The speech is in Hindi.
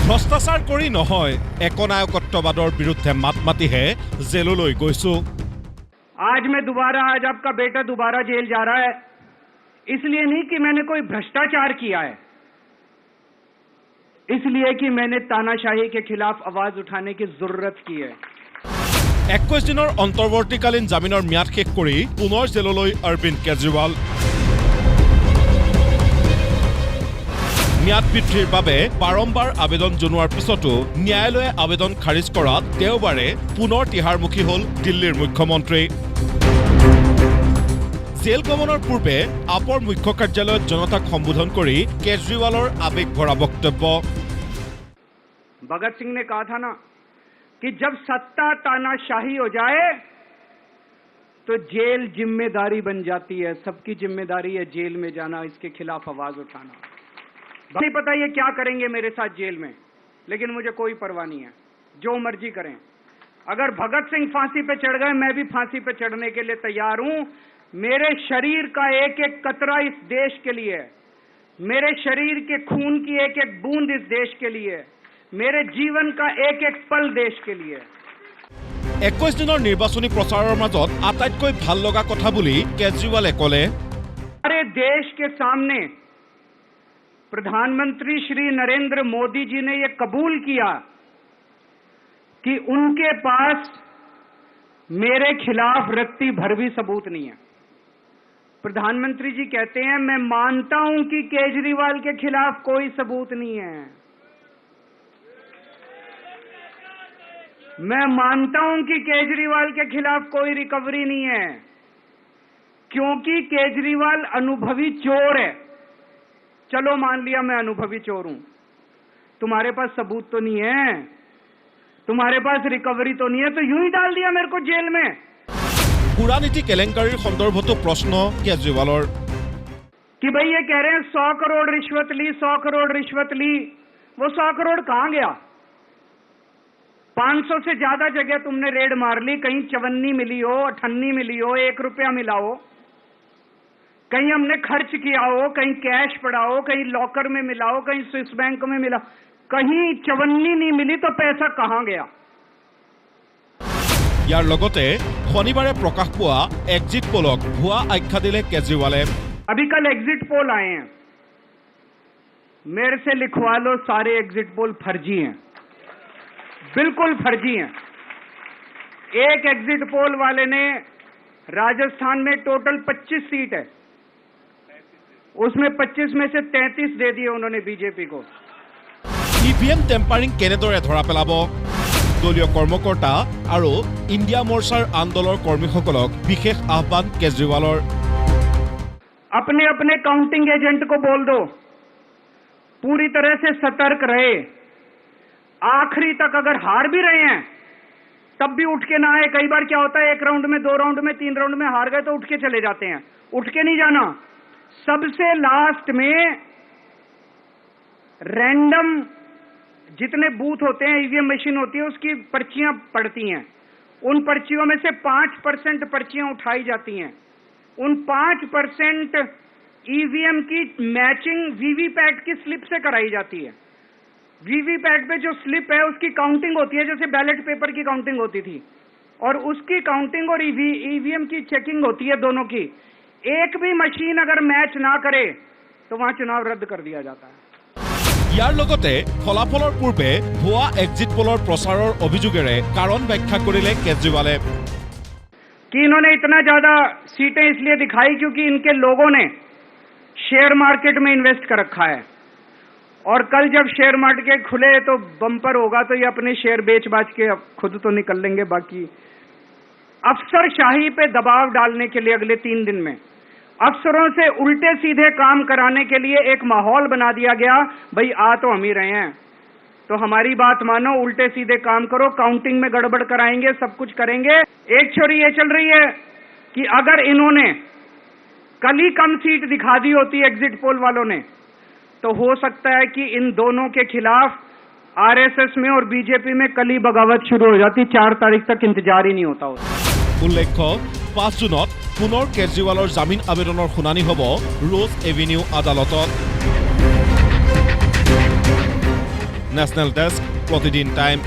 ভ্ৰষ্টাচাৰ কৰি নহয় একনায়কত্ববাদৰ বিৰুদ্ধে মাত মাতিহে জেললৈ গৈছো। आज आपका बेटा दोबारा जेल जा रहा है, इसलिए नहीं कि मैंने कोई भ्रष्टाचार किया है, इसलिए कि मैंने तानाशाही के खिलाफ आवाज उठाने की जरूरत की है। 21 দিনৰ অন্তৰ্বৰ্তীকালীন জামিনৰ ম্যাদ শেষ কৰি পুনৰ জেললৈ অৰবিন্দ কেজৰিৱাল। ম্যাদ বৃদ্ধিৰ বাবে বাৰম্বাৰ আবেদন জনোৱাৰ পিছতো ন্যায়ালয়ে আবেদন খাৰিজ কৰাত দেওবাৰে পুনৰ তিহাৰমুখী হ'ল দিল্লীৰ মুখ্যমন্ত্ৰী। জেল গমনৰ পূৰ্বে আপৰ মুখ্য কাৰ্যালয়ত জনতাক সম্বোধন কৰি কেজৰিৱালৰ আবেগ ভৰা বক্তব্য। भगत सिंह ने कहा था ना कि जब सत्ता तानाशाही हो जाए तो जेल जिम्मेदारी बन जाती है, सबकी जिम्मेदारी है जेल में जाना, इसके खिलाफ आवाज उठाना। नहीं पता ये क्या करेंगे मेरे साथ जेल में, लेकिन मुझे कोई परवाह नहीं है, जो मर्जी करें। अगर भगत सिंह फांसी पे चढ़ गए, मैं भी फांसी पे चढ़ने के लिए तैयार हूं। मेरे शरीर का एक एक कतरा इस देश के लिए है, मेरे शरीर के खून की एक एक बूंद इस देश के लिए है, मेरे जीवन का एक एक पल देश के लिए। 21 দিনৰ নিৰ্বাচনী প্ৰচাৰৰ মাজত আটাইতকৈ ভাল লগা কথা বুলি কেজৰিৱালে ক'লে, हमारे देश के सामने प्रधानमंत्री श्री नरेंद्र मोदी जी ने यह कबूल किया कि उनके पास मेरे खिलाफ रत्ती भर भी सबूत नहीं है। प्रधानमंत्री जी कहते हैं मैं मानता हूं कि केजरीवाल के खिलाफ कोई सबूत नहीं है, मैं मानता हूं कि केजरीवाल के खिलाफ कोई रिकवरी नहीं है, क्योंकि केजरीवाल अनुभवी चोर है। चलो मान लिया मैं अनुभवी चोर हूं, तुम्हारे पास सबूत तो नहीं है, तुम्हारे पास रिकवरी तो नहीं है, तो यूं ही डाल दिया मेरे को जेल में। পুৰানীতি কেলেংকাৰীৰ সন্দৰ্ভতো প্ৰশ্ন কেজৰিৱালৰ कि भाई ये कह रहे हैं 100 करोड़ रिश्वत ली, 100 करोड़ रिश्वत ली, वो 100 करोड़ कहां गया? 500 से ज्यादा जगह तुमने रेड मार ली, कहीं 54 मिली हो, 58 मिली हो, 1 रुपया मिला हो, कहीं हमने खर्च किया हो, कहीं कैश पड़ा हो, कहीं लॉकर में मिला हो, कहीं स्विस बैंक में मिला, कहीं 54 नहीं मिली, तो पैसा कहां गया? ইয়াৰ লগতে শনিবাৰে প্ৰকাশ পোৱা এক্সিট পোলক ভুৱা আখ্যা দিলে কেজৰিৱালে। अभी कल एग्जिट पोल आए हैं, मेरे से लिखवा लो सारे एग्जिट पोल फर्जी हैं, बिल्कुल फर्जी हैं। एक एग्जिट पोल वाले ने राजस्थान में टोटल 25 सीट है, उसमें 25 में से 33 दे दिए उन्होंने बीजेपी को। ইভিএম টেম্পাৰিং কেনেদৰে ধৰা পেলাব? দলীয় কৰ্মকৰ্তা আৰু ইণ্ডিয়া মৰ্চাৰ আন্দোলনৰ কৰ্মীসকলক বিশেষ আহ্বান কেজৰিৱালৰ। अपने अपने काउंटिंग एजेंट को बोल दो पूरी तरह से सतर्क रहे, आखिरी तक अगर हार भी रहे हैं तब भी उठ के ना आए। कई बार क्या होता है, 1 राउंड में, 2 राउंड में, 3 राउंड में हार गए तो उठ के चले जाते हैं, उठ के नहीं जाना। सबसे लास्ट में रैंडम जितने बूथ होते हैं, ईवीएम मशीन होती है, उसकी पर्चियां पड़ती हैं, उन पर्चियों में से 5% पर्चियां उठाई जाती हैं, उन 5% ईवीएम की मैचिंग वीवीपैट की स्लिप से कराई जाती है। वीवीपैट पे जो स्लिप है उसकी काउंटिंग होती है, जैसे बैलेट पेपर की काउंटिंग होती थी, और उसकी काउंटिंग और ईवीएम की चेकिंग होती है दोनों की। एक भी मशीन अगर मैच ना करे तो वहां चुनाव रद्द कर दिया जाता है। ইয়াৰ লগতে ফলাফলৰ পূৰ্বে ভুৱা এক্সিট পোলৰ প্ৰচাৰৰ অভিযোগেৰে কাৰণ ব্যাখ্যা কৰিলে কেজৰিৱালে। कि इन्होंने इतना ज्यादा सीटें इसलिए दिखाई क्योंकि इनके लोगों ने शेयर मार्केट में इन्वेस्ट कर रखा है, और कल जब शेयर मार्केट खुले तो बम्पर होगा, तो ये अपने शेयर बेच बाच के खुद तो निकल लेंगे। बाकी अफसरशाही पे दबाव डालने के लिए अगले 3 दिन में अफसरों से उल्टे सीधे काम कराने के लिए एक माहौल बना दिया गया। भाई आ तो हम ही रहे हैं, तो हमारी बात मानो, उल्टे सीधे काम करो, काउंटिंग में गड़बड़ कराएंगे, सब कुछ करेंगे। एक छोरी ये चल रही है कि अगर इन्होंने कल ही कम सीट दिखा दी होती एग्जिट पोल वालों ने, तो हो सकता है कि इन दोनों के खिलाफ आरएसएस में और बीजेपी में कल ही बगावत शुरू हो जाती। 4 तारीख तक इंतजार ही नहीं होता। উল্লেখ্য 5 জুনত পুনৰ কেজৰিৱালৰ জামিন আবেদনৰ শুনানি হ'ব ৰোজ এভিনিউ আদালতত। নেশ্যনেল ডেস্ক, প্ৰতিদিন টাইম।